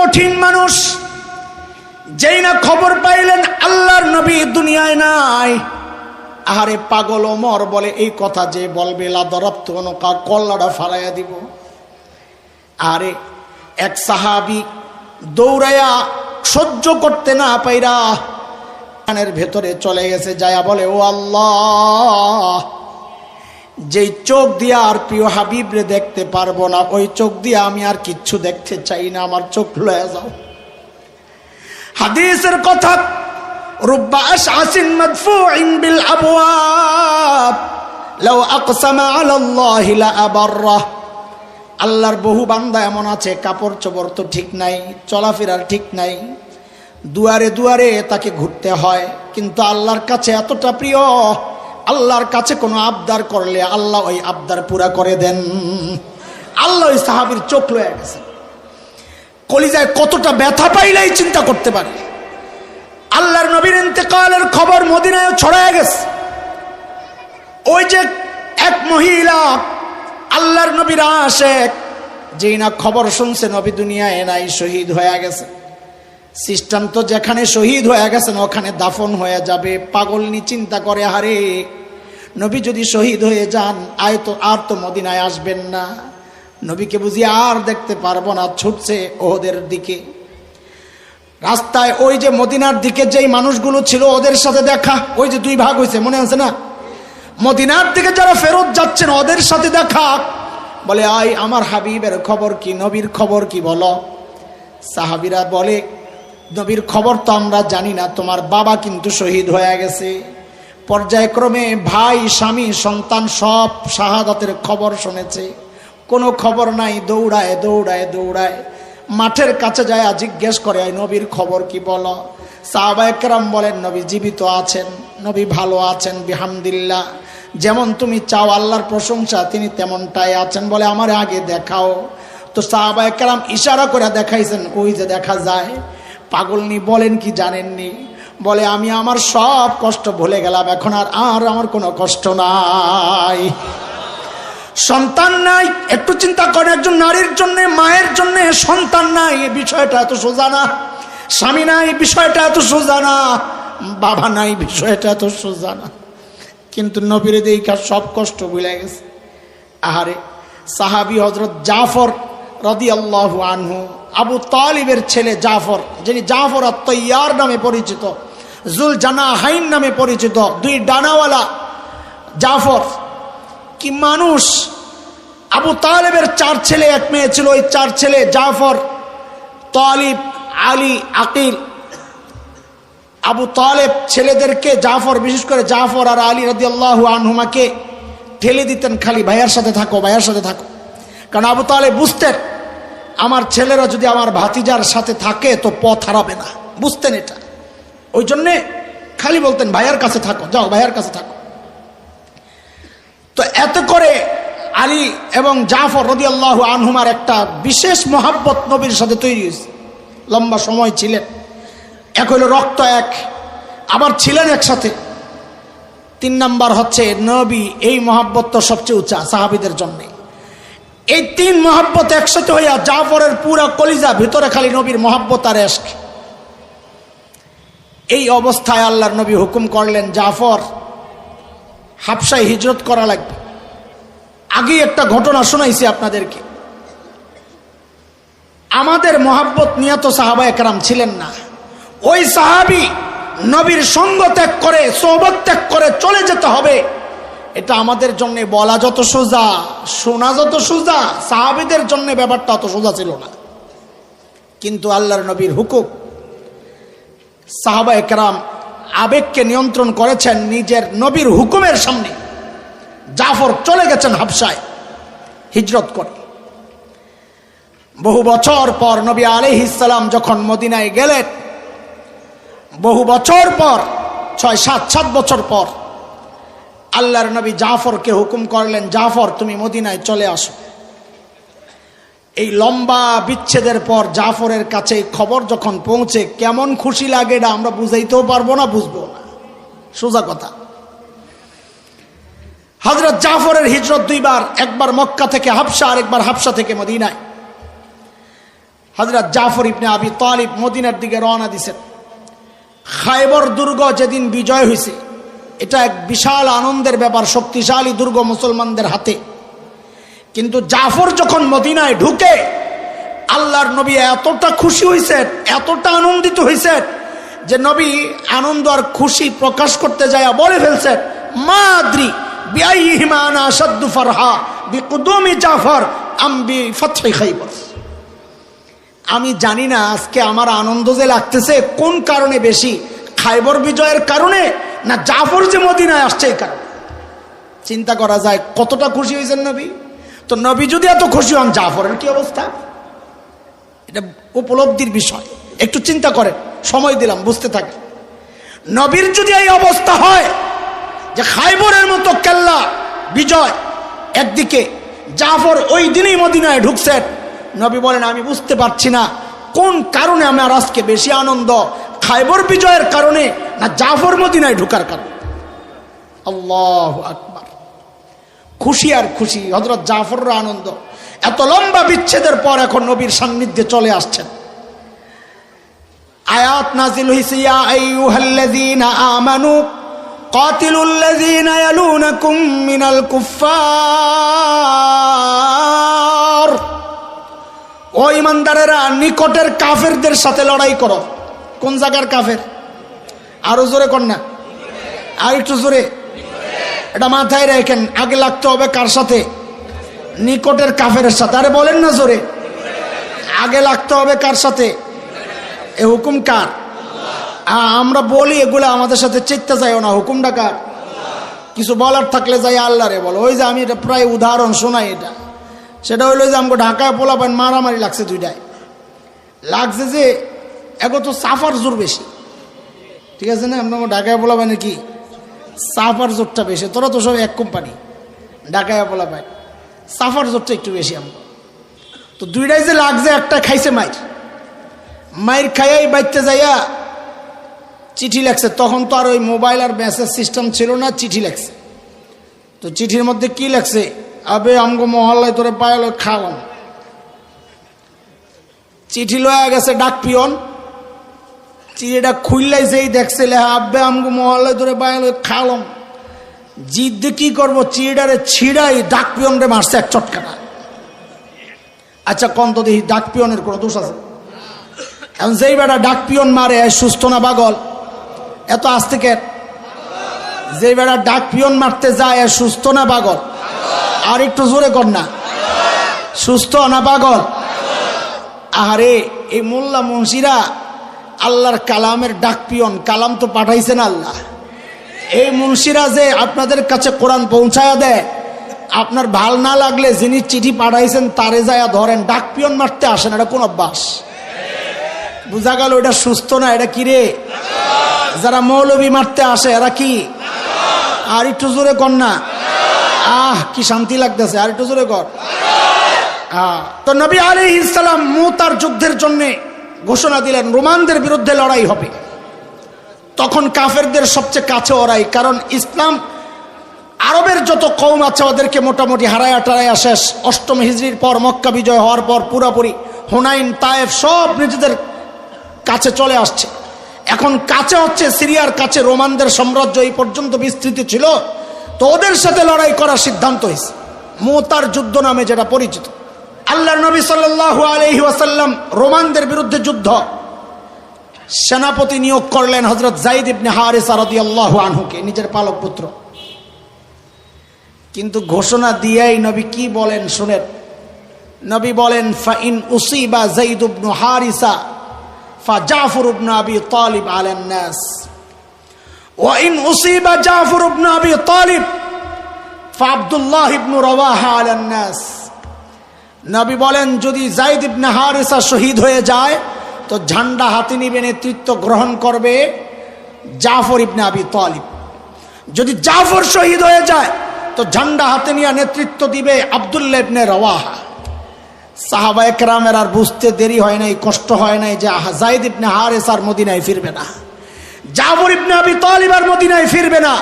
কঠিন মানুষ, যেই না খবর পাইলেন আল্লাহর নবী দুনিয়ায় নাই, আহারে পাগল ওমর বলে এই কথা যে বলবে লা দরাবতু উনকা, কল্লাটা ফালাইয়া দিব। আরে এক সাহাবী দৌড়াইয়া সহ্য করতে না পাইরা কানের ভেতরে চলে গেছে, যায়া বলে ও আল্লাহ, যেই চোখ দিয়া আর প্রিয় হাবিবরে দেখতে পারবো না, ওই চোখ দিয়ে আমি আর কিচ্ছু দেখতে চাই না, আমার চোখ লয়ে যাও। হাদিসের কথা, রুব্বা আশআসিন মাদফুইন বিল আবওয়াব লাউ আকসামা আলাল্লাহি লা আবাররা। আল্লাহর বহু বান্দা এমন আছে, কাপড় চোপড় তো ঠিক নাই, চলাফেরার ঠিক নাই, দুয়ারে দুয়ারে তাকে ঘুরতে হয়, কিন্তু আল্লাহর কাছে এতটা প্রিয়, আল্লাহর কাছে কোনো আবদার করলে আল্লাহ ওই আবদার পুরা করে দেন। আল্লাহ ওই সাহাবীর চোখ লয়ে গেছে। কলিজায় কতটা ব্যথা পাইলেই চিন্তা করতে পারে। আল্লাহর নবীর ইন্তেকালের খবর মদিনায় ছড়ায় গেছে। ওই যে এক মহিলা আল্লাহর নবীর আশেক, যেই না খবর শুনছে নবী দুনিয়ায় নাই, শহীদ হয়ে গেছে। সিস্টেম তো যেখানে শহীদ হয়ে গেছেন ওখানে দাফন হয়ে যাবে। পাগলনি চিন্তা করে, হারে নবী যদি শহীদ হয়ে যান আর তো মদিনায় আসবেন না, নবীকে বুঝি আর দেখতে পারবো না। ছুটছে ওদের দিকে, রাস্তায় ওই যে মদিনার দিকে যেই মানুষগুলো ছিল ওদের সাথে দেখা, ওই যে দুই ভাগ হয়েছে মনে আছে না, মদিনার দিকে যারা ফেরত যাচ্ছেন ওদের সাথে দেখা। বলে আই আমার হাবিবের খবর কি, নবীর খবর কি বলো। সাহাবীরা বলে নবীর খবর তো আমরা জানি না, তোমার বাবা কিন্তু শহীদ হয়ে গেছে। পর্যায়ক্রমে ভাই, স্বামী, সন্তান সব শাহাদাতের খবর শুনেছে, কোনো খবর নাই। দৌড়ায় দৌড়ায় দৌড়ায় মাঠের কাছে যায়, জিজ্ঞেস করে নবীর খবর কি বলো। সাহাবায়ে কেরাম বলেন নবী জীবিত আছেন, নবী ভালো আছেন বিহামদিল্লাহ, যেমন তুমি চাও আল্লাহর প্রশংসা তিনি তেমনটাই আছেন। বলে আমার আগে দেখাও। তো সাহাবায়ে কেরাম ইশারা করে দেখাইছেন, ওই যে দেখা যায়। পাগলনি বলেন কি জানেননি, বলে আমি আমার সব কষ্ট ভুলে গেলাম, এখন আর আমার কোনো কষ্ট নাই। সন্তান নাই, একটু চিন্তা করে একজন নারীর জন্য, মায়ের জন্য সন্তান নাই, এই বিষয়টা এত সোজা না। স্বামী নাই, বিষয়টা এত সোজা না। বাবা নাই, বিষয়টা এত সোজা না। কিন্তু নবীর দেখা সব কষ্ট ভুলে গেছে। আহারে সাহাবী হযরত জাফর রাদিয়াল্লাহু আনহু, আবু তালিবের ছেলে জাফর, যিনি জাফর আত-তাইয়ার নামে পরিচিত, জুল জানাহাইন নামে পরিচিত, দুই ডানাওয়ালা জাফর। কি মানুষ! আবু তালেবের 4 ছেলে 1 মেয়ে ছিল। ওই 4 ছেলে জাফর, তালিব, আলী, আকিল। আবু তালেব ছেলেদেরকে, জাফর বিশেষ করে জাফর আর আলী রাদিয়াল্লাহু আনহুমাকে ঠেলে দিতেন, খালি ভাইয়ার সাথে থাকো, ভাইয়ার সাথে থাকো। কারণ আবু তালেব বুঝতেন আমার ছেলেরা যদি আমার ভাতিজার সাথে থাকে তো পথ হারাবে না, বুঝতেন এটা। ওই জন্যে খালি বলতেন ভাইয়ার কাছে থাকো, যাও ভাইয়ার কাছে থাকো। তো এত করে আলী এবং জাফর রাদিয়াল্লাহু আনহুমার একটা বিশেষ মহাব্বত নবীর সাথে তৈরি হয়েছে। লম্বা সময় ছিলেন, এক হইল রক্ত এক, আবার ছিলেন একসাথে। 3 নাম্বার হচ্ছে নবী, এই মহাব্বত তো সবচেয়ে উঁচা সাহাবীদের জন্য। এই 3 মহাব্বত একসাথে হইয়া জাফরের পুরা কলিজা ভিতরে খালি নবীর মহাব্বত আর ইশক। এই অবস্থায় আল্লাহর নবী হুকুম করলেন জাফর হাবশায় হিজরত করা লাগবে। আগে একটা ঘটনা শোনাইছি আপনাদেরকে। আমাদের মহাব্বত নিয়ে তো সাহাবায়ে কেরাম ছিলেন না। ওই সাহাবী নবীর সঙ্গ ত্যাগ করে, সোহবত ত্যাগ করে চলে যেতে হবে, এটা আমাদের জন্য বলা যত সোজা, শোনা যত সোজা, সাহাবীদের জন্য ব্যাপারটা অত সোজা ছিল না। কিন্তু আল্লাহর নবীর হুকুম, সাহাবায়ে কেরাম আবেগকে নিয়ন্ত্রণ করেছেন নিজের নবীর হুকুমের সামনে। জাফর চলে গেছেন হাবশায় হিজরত করে। বহু বছর পর নবী আলাইহিস সালাম যখন মদিনায় গেলেন, বহু বছর পর, 6-7 বছর পর আল্লাহর নবী জাফরকে হুকুম করলেন, জাফর তুমি মদিনায় চলে আসো। এই লম্বা বিচ্ছেদের পর জাফরের কাছে খবর যখন পৌঁছে, কেমন খুশি লাগে এটা আমরা বুঝাইতেও পারবো না, বুঝবো না, সোজা কথা। হযরত জাফরের হিজরত 2 বার, একবার মক্কা থেকে হাবশা আর একবার হাবশা থেকে মদিনায়। হযরত জাফর ইবনে আবি তালিব মদিনার দিকে রওনা দিয়েছেন। খায়বর দুর্গ যেদিন বিজয় হয়েছে, এটা এক বিশাল আনন্দের ব্যাপার, শক্তিশালী দুর্গ মুসলমানদের হাতে। কিন্তু জাফর যখন মদিনায় ঢুকে, আল্লাহর নবী এতটা খুশি হয়েছেন, এতটা আনন্দিত হয়েছেন যে নবী আনন্দ আর খুশি প্রকাশ করতে যায় বলে ফেলছেন, মা আদ্রি বিআইহিমা আনা আশাদ্দু ফারহা বিকুদুমি জাফর আম বিফতহি খায়বর। আমি জানি না আজকে আমার আনন্দ যে লাগতেছে কোন কারণে বেশি, খায়বর বিজয়ের কারণে না জাফর যে মদিনায় আসছে এই কারণে। চিন্তা করা যায় কতটা খুশি হয়েছেন নবী। তো নবী যদি এত খুশি হন, জাফরের কি অবস্থা? এটা উপলব্ধির বিষয়, একটু চিন্তা করেন, সময় দিলাম বুঝতে থাকে। নবীর যদি এই অবস্থা হয় যে খায়বরের মতো কেল্লা বিজয় একদিকে, জাফর ওই দিনই মদিনায় ঢুকছেন, নবী বলেন আমি বুঝতে পারছি না কোন কারণে আমার আজকে বেশি আনন্দ, খায়বর বিজয়ের কারণে না জাফর মদিনায় ঢুকার কারণে। আল্লাহু আকবার। খুশি আর খুশি, হযরত জাফরের আনন্দ। এত লম্বা বিচ্ছেদের পর এখন নবীর সান্নিধ্যে চলে আসছেন। আয়াত নাজিল হইছে, ইয়া আইয়ুহাল্লাযীনা আমানু কাতিলুল্লাযীনা ইয়ালুনাকুম মিনাল কুফফার। ও ঈমানদারেরা, নিকটের কাফেরদের সাথে লড়াই করো। কোন জায়গার কাফের? আরো জোরে কর না, আর একটু জোরে। এটা মাথায় রাখেন, আগে লাগতে হবে কার সাথে? নিকটের কাফেরের সাথে। আরে বলেন না জোরে, আগে লাগতে হবে কার সাথে? এ হুকুম কার? আমরা বলি এগুলো, আমাদের সাথে চেতে যাইও না, হুকুমটা কার? কিছু বলার থাকলে যাই আল্লাহরে বলো। ওই যে আমি এটা প্রায় উদাহরণ শোনাই, এটা সেটা হইলো যে আমাকে ঢাকায় পোলাপান মারামারি লাগছে, দুইটায় লাগছে যে এগো তো সাফার জোর বেশি, ঠিক আছে না? আপনার ঢাকায় পোলাপানের কি সাফার জোরটা বেশি, তোরা তো সব এক কোম্পানি, ঢাকায় পোলাপান সাফার জোরটা একটু বেশি। আমরা তো দুইটাই যে লাগছে, একটা খাইছে মায়ের খাইয়াই বাইতে যাইয়া চিঠি লেখছে। তখন তো আর ওই মোবাইল আর মেসেজ সিস্টেম ছিল না, চিঠি লেখছে। তো চিঠির মধ্যে কি লেখছে? আবে আমগো মহল্লায় তোরে পায়াল খাওয়াম। চিঠি লয়া গেছে ডাক পিয়ন, চিঠিটা খুললাইছেই দেখছে লেখা, আব্বে আমগো মহল্লায় তোরে পায়াল খাওয়াম। জিদ কি করবো, চিঠিটারে ছিড়াই ডাক পিয়নরে মারছে এক চটকাটা। আচ্ছা কোন তো দেখি ডাক পিয়নের কোনো দোষ আছে? এখন যেই বেটা ডাক পিয়ন মারে, সুস্থ না পাগল? এত আস্তে কেন? যে বেটা ডাক পিয়ন মারতে যায় সুস্থ না পাগল? আর একটু জোরে কর না, সুস্থ না পাগল? আরে এই মোল্লা মুন্সিরা আল্লাহর কালামের ডাক পিয়ন, কালাম তো পাঠাইছেন আল্লাহ। এই মুন্সিরা যে আপনাদের কাছে কোরআন পৌঁছায়া দেয়, আপনার ভাল না লাগলে যিনি চিঠি পাঠাইছেন তারে যায়া ধরেন, ডাক পিয়ন মারতে আসেন। এটা কোন অভ্যাস? বুঝা গেল এটা সুস্থ না, এটা কি রে? যারা মৌলবী মারতে আসে এরা কি? আর একটু জোরে কর না, কি শান্তি লাগতেছে, আর একটু জোরে কর। তো নবী আলাইহিস সালাম মুতার যুদ্ধের জন্য ঘোষণা দিলেন, রোমানদের বিরুদ্ধে লড়াই হবে। তখন কাফেরদের সবচেয়ে কাছে ওরাই, কারণ ইসলাম আরবের যত কওম আছে ওদেরকে মোটামুটি হারায়া টারায়া শেষ। ৮ম হিজরির পর মক্কা বিজয় হওয়ার পর পুরাপুরি হুনাইন, তায়েফ সব নিজেদের কাছে চলে আসছে। এখন কাছে হচ্ছে সিরিয়ার কাছে রোমানদের সাম্রাজ্য এই পর্যন্ত বিস্তৃত ছিল। তো ওদের সাথে লড়াই করার সিদ্ধান্ত হয়েছে, মুতার যুদ্ধ নামে যেটা পরিচিত। আল্লাহর নবী সাল্লাল্লাহু আলাইহি ওয়াসাল্লাম রোমানদের বিরুদ্ধে যুদ্ধ সেনাপতি নিয়োগ করলেন হযরত যায়েদ ইবনে হারিসা রাদিয়াল্লাহু আনহুকে, নিজের পালক পুত্র। কিন্তু ঘোষণা দিয়েই নবী কি বলেন শুনেন। নবী বলেন, ফাইন উসিবা যায়েদ ইবনে হারিসা فجعفر بن أبي طالب على الناس وإن أصيب جعفر بن أبي طالب فعبد الله بن رواحة على الناس। নবী বলেন, যদি যায়েদ ইবনে হারিসা শহীদ হয়ে যায় তো ঝান্ডা হাতে নিবে, নেতৃত্ব গ্রহণ করবে জাফর ইবনে আবি তালিব। যদি জাফর শহীদ হয়ে যায় তো ঝান্ডা হাতে নিয়ে নেতৃত্ব দিবে আব্দুল্লাহ ইবনে রওয়াহা। সাহাবায়ে কেরামের আর বুঝতে দেরি হয় নাই, কষ্ট হয় নাই যে যায়েদ ইবনে হারিসা আর মদিনায় ফিরবে না, জাফর ইবনে আবি তালিব আর মদিনায় ফিরবে না।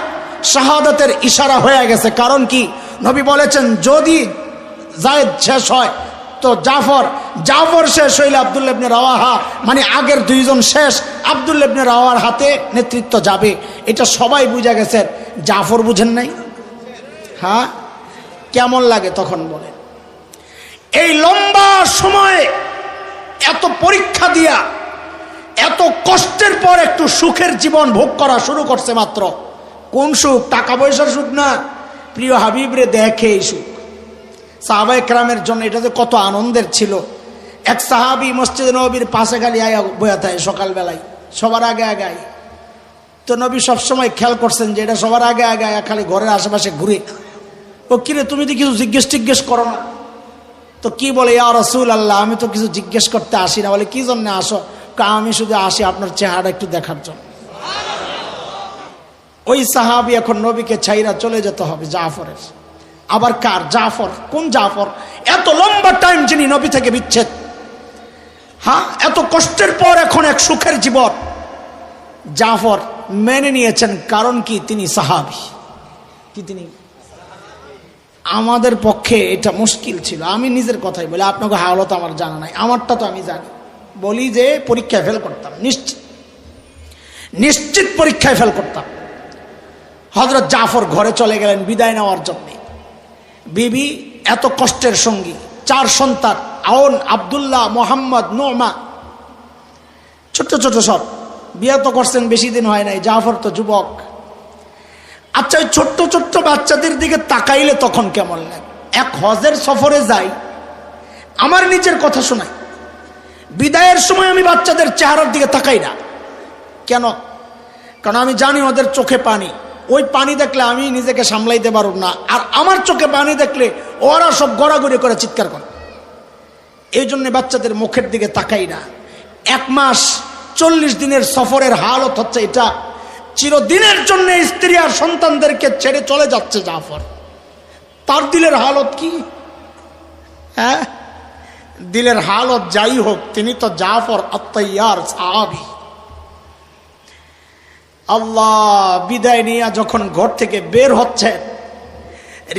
শাহাদাতের ইশারা হয়ে গেছে। কারণ কি? নবী বলেছেন, যদি যায়েদ শেষ হয় তো জাফর শেষ হইলে আব্দুল্লাহ ইবনে রাওয়াহা, মানে আগের দুইজন শেষ, আব্দুল্লাহ ইবনে রাওয়াহার হাতে নেতৃত্ব যাবে। এটা সবাই বুঝে গেছেন। জাফর বুঝেন নাই? হ্যাঁ, কেমন লাগে তখন বলেন? এই লম্বা সময়ে এত পরীক্ষা দিয়া, এত কষ্টের পর একটু সুখের জীবন ভোগ করা শুরু করছে মাত্র। কোন সুখ? টাকা পয়সার সুখ না, প্রিয় হাবিবরে দেখে এই সুখ। সাহাবায়ে কেরামের জন্য এটা যে কত আনন্দের ছিল। এক সাহাবী মসজিদে নববীর পাশে খালি আয়া বয়া থাকে সকালবেলায়, সবার আগে আগে আয়। তো নবী সবসময় খেয়াল করছেন যে এটা সবার আগে আগে আয়া খালি ঘরের আশেপাশে ঘুরে। ও কিরে, তুমি তো কিছু জিজ্ঞেস করো না? তো কি বলে, ইয়া রাসূলুল্লাহ, আমি তো কিছু জিজ্ঞেস করতে আসি না। বলে, কি জন্য আসো? আমি শুধু আসি আপনার চেহারা একটু দেখার জন্য। ওই সাহাবী এখন নবীকে ছাইরা চলে যেতে হবে জাফরের। আবার কার? জাফর। কোন জাফর? এত লম্বা টাইম যিনি নবী থেকে বিচ্ছেদ, হ্যাঁ, এত কষ্টের পর এখন এক সুখের জীবন। জাফর মেনে নিয়েছেন, কারণ কি? তিনি সাহাবী। কি তিনি? আমাদের পক্ষে এটা মুশকিল ছিল। আমি নিজের কথাই বলি, আপনাকে হালত আমার জানা নাই, আমারটা তো আমি জানি। বলি যে পরীক্ষায় ফেল করতাম, নিশ্চিত পরীক্ষায় ফেল করতাম। হযরত জাফর ঘরে চলে গেলেন বিদায় নেওয়ার জন্য। বিবি এত কষ্টের সঙ্গী, 4 সন্তান, আওন, আব্দুল্লাহ, মোহাম্মদ, নোমা, ছোট্ট ছোট সব। বিয়ে তো করছেন, বেশি দিন হয় নাই। জাফর তো যুবক। আচ্ছা, ওই ছোট্ট ছোট্ট বাচ্চাদের দিকে তাকাইলে তখন কেমন লাগে? এক হজের সফরে যাই, আমার নিজের কথা শোনাই, বিদায়ের সময় আমি বাচ্চাদের চেহারার দিকে তাকাই না। কেন? কারণ আমি জানি ওদের চোখে পানি। ওই পানি দেখলে আমি নিজেকে সামলাইতে পারব না, আর আমার চোখে পানি দেখলে ওরা সব গড়াগড়ি করে চিৎকার করে। এই জন্য বাচ্চাদের মুখের দিকে তাকাই না। 1 মাস 40 দিনের সফরের হালত হচ্ছে এটা। চিরদিনের জন্য স্ত্রী আর সন্তানদেরকে ছেড়ে চলে যাচ্ছে জাফর। তার দিলের হালত কি? হ্যাঁ, দিলের হালত যাই হোক, তিনি তো জাফর আত-তাইয়ার সাহাবী। আল্লাহ বিদায় নিয়ে যখন ঘর থেকে বের হচ্ছে,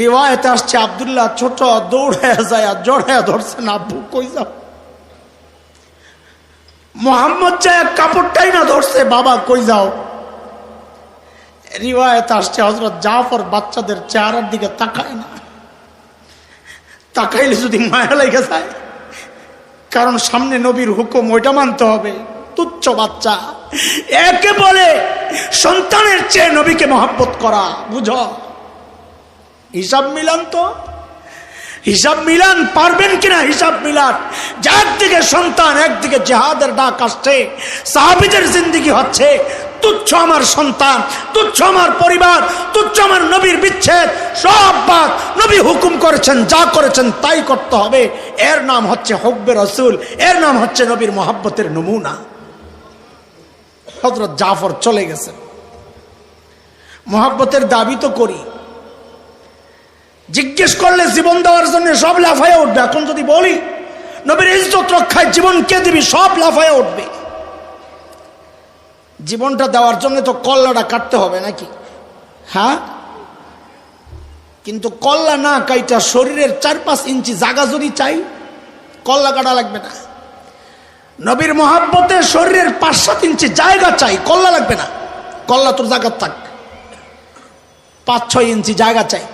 রিওয়ায়েতে আসছে আব্দুল্লাহ ছোট দৌড়ে যায়, জড়ে ধরছেন, আব্বু কই যাও? মোহাম্মদ যায় কাপড়টাই না ধরছে, বাবা কই যাও? রিওয়ায়েতে আসছে হযরত জাফর বাচ্চাদের চেহারার দিকে তাকায় না। তাকাইলে যদি মায়া লেগে যায়, কারণ সামনে নবীর হুকুম, ওইটা মানতে হবে। তুচ্ছ বাচ্চা, একে বলে সন্তানের চেয়ে নবীকে মহব্বত করা। বুঝো, হিসাব মিলান তো, হিসাব মিলান, পারবেন কিনা হিসাব মিলান। যে একদিকে সন্তান, একদিকে জিহাদের ডাক আসছে, সাহাবীদের জিন্দেগি হচ্ছে তুচ্ছ আমার সন্তান, তুচ্ছ আমার পরিবার, তুচ্ছ আমার নবীর বিচ্ছেদ, সব বাদ। নবী হুকুম করেছেন, যা করেছেন তাই করতে হবে। এর নাম হচ্ছে হুব্বে রাসূল, এর নাম হচ্ছে নবীর মহব্বতের নমুনা। হযরত জাফর চলে গেছেন। মহব্বতের দাবি তো করি, জিজ্ঞেস করলে জীবন দেওয়ার জন্য সব লাফাইয়া উঠবে। এখন যদি বলি নবীর ইজ্জত রক্ষায় জীবন কে দিবি, সব লাফাইয়া উঠবে। জীবনটা দেওয়ার জন্য তো কল্লাটা কাটতে হবে নাকি? হ্যাঁ, কিন্তু কল্লা না কাইটা শরীরের 4-5 ইঞ্চি জায়গা যদি চাই, কল্লা কাটা লাগবে না। নবীর মহব্বতে শরীরের 5-7 ইঞ্চি জায়গা চাই, কল্লা লাগবে না। কল্লা তোর জায়গা থাক, 5-6 ইঞ্চি জায়গা চাই।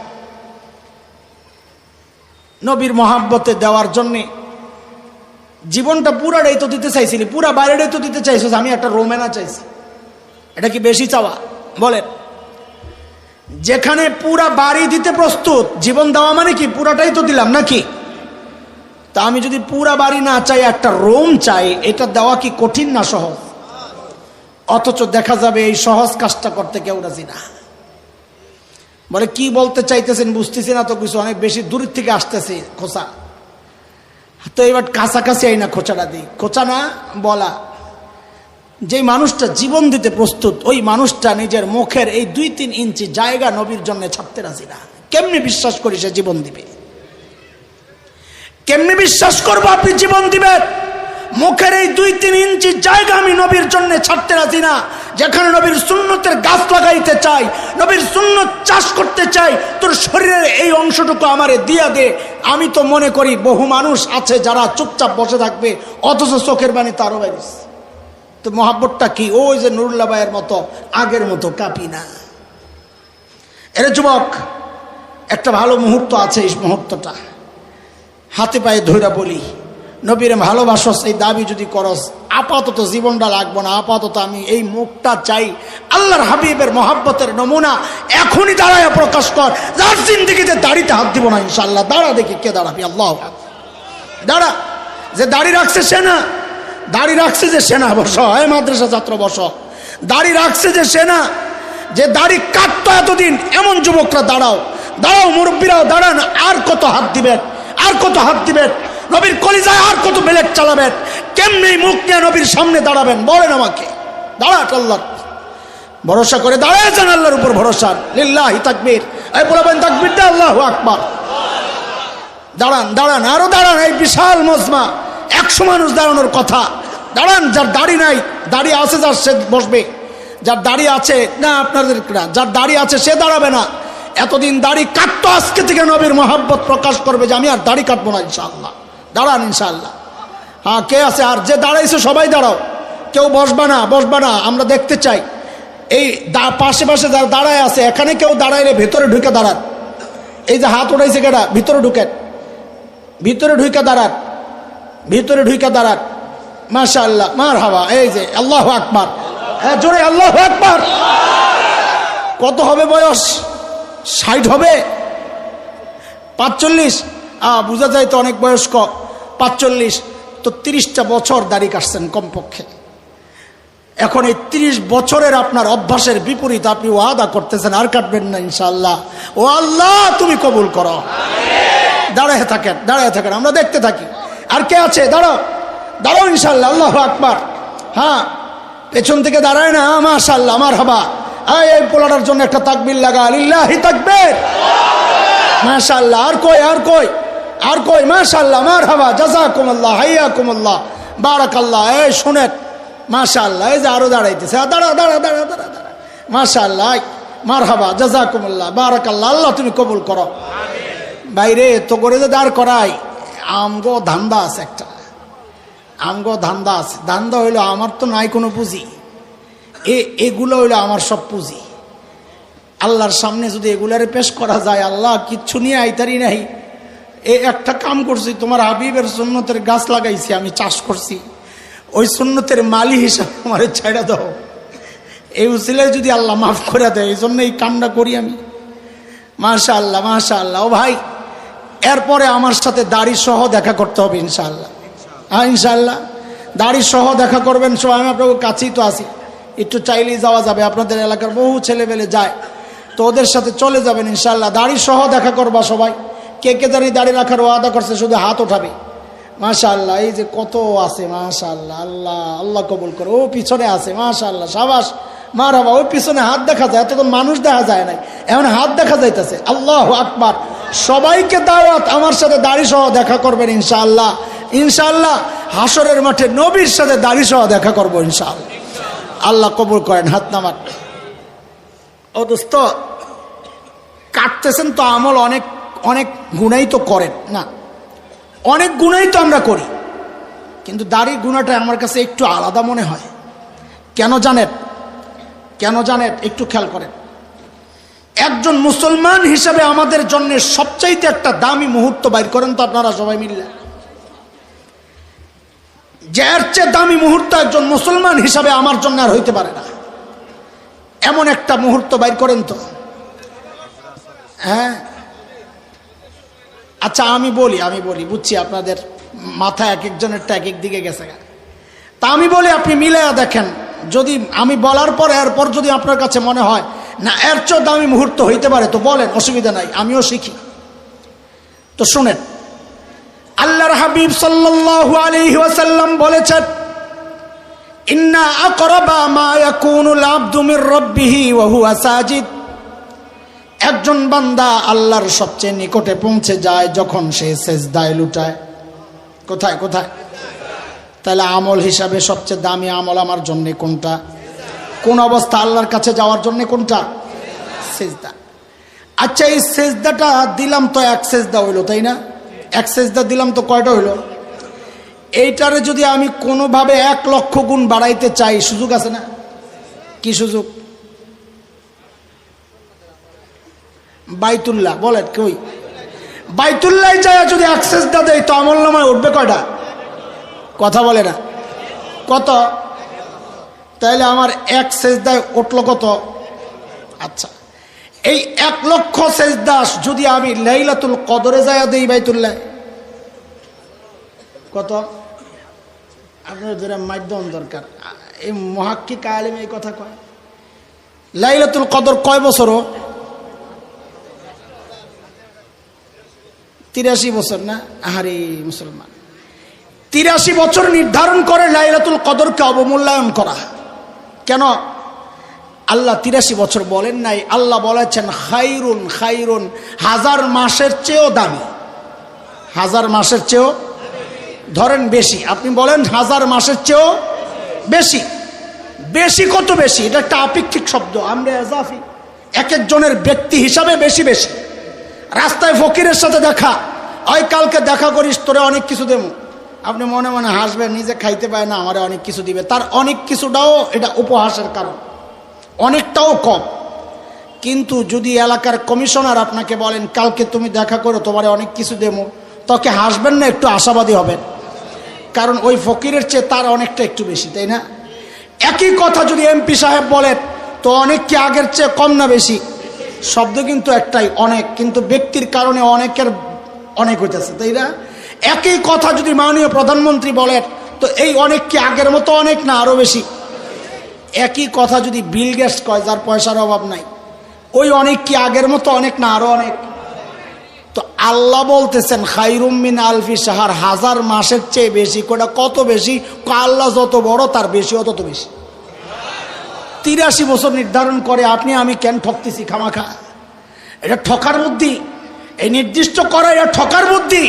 নবীর মহব্বতে দেওয়ার জন্যে জীবনটা পুরাটাই তো দিতে চাইছিলি, পুরা বাইরেটাই তো দিতে চাইছিস। আমি একটা রোমেনা চাইছি, এটা কি বেশি চাওয়া? বলেন, যেখানে পুরা বাড়ি দিতে প্রস্তুত, জীবন দেওয়া মানে কি পুরাটাই তো দিলাম নাকি? তা আমি যদি পুরা বাড়ি না চাই, একটা রোম চাই, এটা দেওয়া কি কঠিন না সহজ? অথচ দেখা যাবে এই সহজ কাজটা করতে কেউ রাজি না। বলে, কি বলতে চাইতেছেন বুঝতেছি না তো কিছু, অনেক বেশি দূর থেকে আসতেছে খোঁচা। তো এবার কাছাকাছি আই না খোঁচাটা দিই। খোঁচা না বলা, যে মানুষটা জীবন দিতে প্রস্তুত, ওই মানুষটা নিজের মুখের এই 2-3 ইঞ্চি জায়গা নবীর জন্য ছাড়তে রাজি না। কেমনি বিশ্বাস করি সে জীবন দিবে? কেমনি বিশ্বাস করবো আপনি জীবন দিবেন? মুখের এই 2-3 ইঞ্চি জায়গা আমি নবীর জন্য ছাড়তে রাজি না। যেখানে নবীর সুন্নতের গাছ লাগাইতে চাই, নবীর সুন্নত চাষ করতে চাই, তোর শরীরের এই অংশটুকু আমারে দিয়া দে। আমি তো মনে করি বহু মানুষ আছে যারা চুপচাপ বসে থাকবে, অথচ চোখের বাণী তারও বাইরিস। তো মহাব্বতটা কি? ওই যে নুরুল্লাহ ভাইয়ের মতো আগের মতো কাঁপি না। এর যুবক, একটা ভালো মুহূর্ত আছে, এই মুহূর্তটা হাতে পায়ে ধইরা বলি, নবীর ভালোবাসস এই দাবি যদি করস, আপাতত জীবনটা লাগবো না, আপাতত আমি এই মুখটা চাই। আল্লাহর হাবিবের মহাব্বতের নমুনা এখনই দাঁড়ায় প্রকাশ কর। যার জিন্দেগিতে দাড়িতে হাত দিব না ইনশাআল্লাহ। দাঁড়া দেখি কে দাঁড়াবি। আল্লাহ দাঁড়া। যে দাড়ি রাখছে সে না, দাড়ি রাখছে যে সেনা, বসো। এই মাদ্রাসা ছাত্র বসো। দাড়ি রাখছে যে সেনা, যে দাড়ি কাটতো এতদিন, এমন যুবকরা দাঁড়াও, দাঁড়াও। মুরব্বীরাও দাঁড়ান। আর কত হাত দিবেন, আর কত হাত দিবেন? নবীর কলিজায় আর কত বেলেট চালাবেন? কেমনি মুখ নিয়ে নবীর সামনে দাঁড়াবেন বলেন আমাকে। দাঁড়াট, আল্লাহ ভরসা করে দাঁড়ায় যান, আল্লাহর উপর ভরসা। লিল্লাহি তাকবীর। এই বলবেন তাকবীর দে, আল্লাহু আকবার। দাঁড়ান, দাঁড়ান, আরো দাঁড়ান। এই বিশাল মজমা, 100 মানুষ দাঁড়ানোর কথা। দাঁড়ান। যার দাড়ি নাই, দাড়ি আছে যার, সে বসবে। যার দাড়ি আছে না, আপনাদের যার দাড়ি আছে সে দাঁড়াবে না। এতদিন দাড়ি কাটতো, আজকে থেকে নবীর মহাব্বত প্রকাশ করবে যে আমি আর দাড়ি কাটবো না ইনশাআল্লাহ। দাঁড়ান ইনশাআল্লাহ। হ্যাঁ, কে আছে? আর যে দাঁড়াইছে সবাই দাঁড়াও, কেউ বসবা না, বসবা না, আমরা দেখতে চাই। এই পাশে পাশে যারা দাঁড়ায় আছে, এখানে কেউ দাঁড়াইলে ভেতরে ঢুকে দাঁড়ান। এই যে হাত উঠাইছে কেটা, ভিতরে ঢুকেন, ভিতরে ঢুকে দাঁড়ান, ভিতরে ঢুকে দাঁড়ান। মাশাআল্লাহ, মারহাবা। এই যে আল্লাহু আকবার, জোরে আল্লাহু আকবার। কত হবে বয়স? 60 হবে? 45? বোঝা যায় তো অনেক বয়স্ক। 45 তো 30টা বছর দাড়ি কাটছেন কমপক্ষে। এখন এই 30 বছরের আপনার অভ্যাসের বিপরীত আপনি ওয়াদা করতেছেন আর কাটবেন না ইনশাআল্লাহ। ও আল্লাহ, তুমি কবুল করো। দাঁড়ায় থাকেন, দাঁড়ায় থাকেন, আমরা দেখতে থাকি। আর কে আছে? দাঁড়াও, দাঁড়াও ইনশাআল্লাহ। আল্লাহু আকবার। হ্যাঁ, পেছন থেকে দাঁড়ায় না। মাশাআল্লাহ, মারহাবা। এই পোলাটার জন্য একটা তাকবীর লাগা। লিল্লাহি তাকবীর। মাশাআল্লাহ। আর কই, আর কই, আর কই? মাশাআল্লাহ, মারহাবা, জাযাকুমুল্লাহ, হাইয়াকুমুল্লাহ, বারাকাল্লাহ। এই শুনেন, মাশাআল্লাহ। এই যে আরো দাঁড়াইতেছে। দাঁড়া, দাঁড়া, দাঁড়া, দাঁড়া, দাঁড়া। মাশাআল্লাহ, মারহাবা, জাযাকুমুল্লাহ, বারাকাল্লাহ। আল্লাহ তুমি কবুল করো। বাইরে তো করে যে দাঁড় করাই, আমগো ধান্দা আছে একটা, আমগো ধান্দা আছে। ধান্দা হইলো আমার তো নাই কোনো পুঁজি, এগুলো হইলো আমার সব পুঁজি। আল্লাহর সামনে যদি এগুলারে পেশ করা যায়, আল্লাহ কিচ্ছু নিয়ে আইতারি নাই। একটা কাম করছি, তোমার হাবিবের সুন্নতের গাছ লাগাইছি, আমি চাষ করছি, ওই সুন্নতের মালি হিসাবে আমার ছেড়ে দাও। এই উসিলায় যদি আল্লাহ মাফ করে দেয়, এই জন্য এই কামটা করি আমি। মাশাআল্লাহ, মাশাআল্লাহ। ও ভাই, এরপরে আমার সাথে দাড়ি সহ দেখা করতে হবে ইনশাআল্লাহ। হ্যাঁ ইনশাআল্লাহ, দাড়ি সহ দেখা করবেন। সব আমি আপনার কাছেই তো আছি, একটু চাইলেই যাওয়া যাবে। আপনাদের এলাকার বহু ছেলেবেলে যায়, তো ওদের সাথে চলে যাবেন ইনশাআল্লাহ। দাড়ি সহ দেখা করবা সবাই। কে কে জানি দাড়ি রাখার ওয়াদা করছে, শুধু হাত ওঠাবে। মাশাআল্লাহ। এই যে কত আছে, মাশাআল্লাহ। আল্লাহ, আল্লাহ কবুল করো। ও পিছনে আছে, মাশাআল্লাহ, সাবাস, মারহাবা। ওই পিছনে হাত দেখা যায়, এত তো মানুষ দেখা যায় নাই, এখন হাত দেখা যাইতেছে। আল্লাহু আকবার। সবাইকে দাওয়াত, আমার সাথে দাড়ি সহ দেখা করবেন ইনশাআল্লাহ। ইনশাআল্লাহ হাসরের মাঠে নবীর সাথে দাড়ি সহ দেখা করবো ইনশাআল্লাহ। আল্লাহ কবুল করেন। হাত নামান। ও দোস্ত, কাটতেছেন তো আমল অনেক, অনেক গুনাই তো করেন না, অনেক গুনাই তো আমরা করি, কিন্তু দাড়ির গুনাটা আমার কাছে একটু আলাদা মনে হয়। কেন জানেন? কেন জানেন? একটু খেয়াল করেন। একজন মুসলমান হিসাবে আমাদের জন্য সবচাইতে একটা দামি মুহূর্ত বাইর করেন তো আপনারা সবাই মিললে। যার চেয়ে দামি মুহূর্ত একজন মুসলমান হিসাবে আমার জন্য আর হইতে পারে না, এমন একটা মুহূর্ত বাইর করেন তো। হ্যাঁ আচ্ছা, আমি বলি, বুঝছি আপনাদের মাথা এক একজনেরটা এক এক দিকে গেছে। তা আমি বলি, আপনি মিলাইয়া দেখেন। যদি আমি বলার পর এরপর যদি আপনার কাছে মনে হয় না এর চেয়ে দামি মুহূর্ত হইতে পারে, তো বলেন, অসুবিধা নাই, আমিও শিখি। তো শুনেন, আল্লাহর হাবিব সাল্লাল্লাহু আলাইহি ওয়াসাল্লাম বলেছেন, ইন্না আকরাবা মা ইয়াকুনুল আবদু মির রাব্বিহি ওয়া হুয়া সাজিদ। একজন বান্দা আল্লাহর সবচেয়ে নিকটে পৌঁছে যায় যখন সে সেজদায় লুটায়। কোথায়? কোথায়? তাহলে আমল হিসাবে সবচেয়ে দামি আমল আমার জন্য কোনটা? কোন অবস্থা? আল্লাহর কাছে যাওয়ার জন্য কোনটা? সেজদা। আচ্ছা, এই সেজদাটা দিলাম তো এক সেজদা হইল, তাই না? এক সেজদা দিলাম তো কয়টা হইল? এইটারে যদি আমি কোনোভাবে 1 লক্ষ গুণ বাড়াইতে চাই, সুযোগ আছে না? কি সুযোগ? বাইতুল্লাহ বলেন, কই বাইতুল্লাহ যায় যদি এক সেজদা দেয় তো আমলনামায় উঠবে কয়টা? কথা বলে না, কত? তাইলে আমার এক সেজদায় উঠলো কত? আচ্ছা, এই 1 লক্ষ সেজদা যদি আমি লাইলাতুল কদরে যায় দেই বাইতুল্লাহ, কত? আপনার মাধ্যম দরকার। এই মুহাক্কিক আলেম এই কথা কয়। লাইলাতুল কদর কয় বছর? 83 বছর না? আহারে মুসলমান, 83 বছর নির্ধারণ করে লাইলাতুল কদরকে অবমূল্যায়ন করা কেন? আল্লাহ 83 বছর বলেন নাই, আল্লাহ বলেছেন খাইরুন খাইরুন, 1000 মাসের চেয়েও দামি। 1000 মাসের চেয়েও ধরেন বেশি, আপনি বলেন 1000 মাসের চেয়েও বেশি। বেশি কত বেশি? এটা একটা আপেক্ষিক শব্দ, আমরা এজাফি, এক একজনের ব্যক্তি হিসাবে বেশি বেশি। রাস্তায় ফকিরের সাথে দেখা, ওই কালকে দেখা করিস, তোরে অনেক কিছু দেবো। আপনি মনে মনে হাসবেন, নিজে খাইতে পায় না, আমারে অনেক কিছু দিবে। তার অনেক কিছুটাও এটা উপহাসের কারণ, অনেকটাও কম। কিন্তু যদি এলাকার কমিশনার আপনাকে বলেন কালকে তুমি দেখা করো, তোমারে অনেক কিছু দেবো, তোকে হাসবেন না, একটু আশাবাদী হবেন, কারণ ওই ফকিরের চেয়ে তার অনেকটা একটু বেশি, তাই না? একই কথা যদি এমপি সাহেব বলেন তো অনেক কি আগের চেয়ে কম না বেশি? শব্দ কিন্তু একটাই, অনেক, কিন্তু ব্যক্তির কারণে অনেকের অনেক হইতেছে, তাই না? একই কথা যদি মাননীয় প্রধানমন্ত্রী বলেন তো এই অনেক কি আগের মতো অনেক না আরো বেশি? একই কথা যদি বিল গেটস কয়, যার পয়সার অভাব নাই, ওই অনেক কি আগের মতো অনেক না আরো অনেক? তো আল্লাহ বলতেছেন খায়রুম মিন আলফি শাহর, 1000 মাসের চেয়ে বেশি। কোটা কত বেশি? আল্লাহ যত বড় তার বেশিও তত বেশি। 83 বছর নির্ধারণ করে, আপনি আমি কেন ঠকতেছি খামাখা? এটা ঠকার বুদ্ধি, এই নির্দিষ্ট করা এটা ঠকার বুদ্ধি।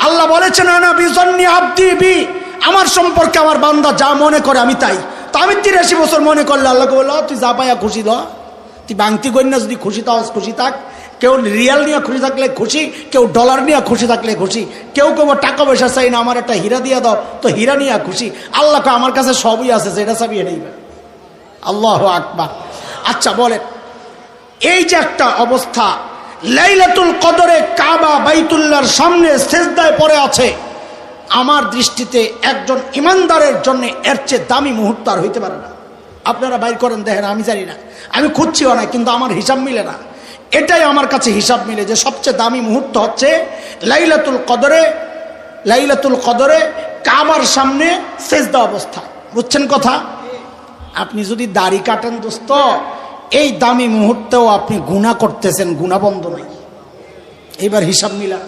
আল্লাহ বলেছেন আনা বিজন্নি আব্দি বি, আমার সম্পর্কে আমার বান্দা যা মনে করে আমি তাই। তো আমি 83 বছর মনে করলে আল্লাহকে বলল তুই যা পাইয়া খুশি দ, তুই বাংতি করি না, যদি খুশি তাও খুশি থাক। কেউ রিয়াল নিয়ে খুশি থাকলে খুশি, কেউ ডলার নিয়ে খুশি থাকলে খুশি, কেউ কেউ টাকা পয়সা চাই না, আমার একটা হীরা দিয়ে দাও, তো হীরা নিয়ে খুশি। আল্লাহকে আমার কাছে সবই আছে, যেটা চাবি এটাই। আল্লাহু আকবার। আচ্ছা বলেন, এই যে একটা অবস্থা, লাইলাতুল কদরে কাবা বাইতুল্লাহর সামনে সিজদায় পড়ে আছে, আমার দৃষ্টিতে একজন ইমানদারের জন্য এর চেয়ে দামি মুহূর্ত আর হইতে পারে না। আপনারা বাইর করেন দেখেন, আমি জানি না, আমি খুঁজছিও না, কিন্তু আমার হিসাব মিলে না। এটাই আমার কাছে হিসাব মিলে যে সবচেয়ে দামি মুহূর্ত হচ্ছে লাইলাতুল কদরে, লাইলাতুল কদরে কাবার সামনে সিজদা অবস্থা। বুঝছেন কথা? আপনি যদি দাড়ি কাটেন দোস্ত, এই দামি মুহূর্তেও আপনি গুনাহ করতেছেন, গুনাহ বন্ধ নাই। এইবার হিসাব মিলা।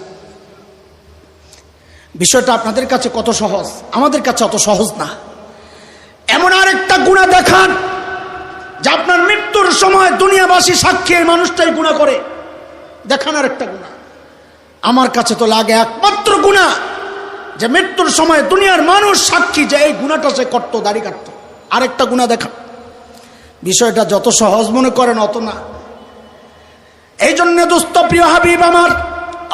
বিষয়টা আপনাদের কাছে কত সহজ, আমাদের কাছে অত সহজ না। এমন আরেকটা গুনাহ দেখান যে আপনার মৃত্যুর সময় দুনিয়াবাসী সাক্ষী এই মানুষটাই গুনাহ করে, দেখান আরেকটা গুনাহ। আমার কাছে তো লাগে একমাত্র গুনাহ যে মৃত্যুর সময় দুনিয়ার মানুষ সাক্ষী যে এই গুনাহটা সে করতো, দাড়ি কাটতো। আরেকটা গুনাহ দেখা। বিষয়টা যত সহজ মনে করেন অত না। এই জন্য দোস্ত, প্রিয় হাবিব আমার,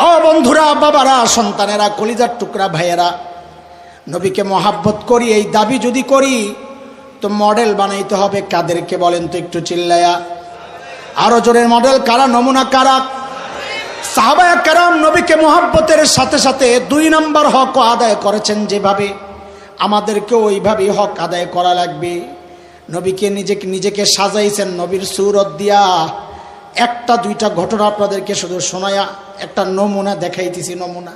ও বন্ধুরা, বাবারা, সন্তানেরা, কলিজার টুকরা ভাইয়েরা, নবীকে মহাব্বত করি, এই দাবি যদি করি তো মডেল বানাইতে হবে কাদেরকে বলেন তো একটু চিল্লায়া? আরো জোরে মডেল কারা, নমুনা কারা? সাহাবায়ে কেরাম নবীকে মহাব্বতের সাথে সাথে 2 নম্বর হক আদায় করেছেন যেভাবে, আমাদেরকেও ওইভাবেই হক আদায় করা লাগবে। নবীকে নিজেকে সাজাইছেন নবীর সুরত দিয়া। একটা দুইটা ঘটনা আপনাদেরকে শুধু শোনায়া একটা নমুনা দেখাইতেছি, নমুনা।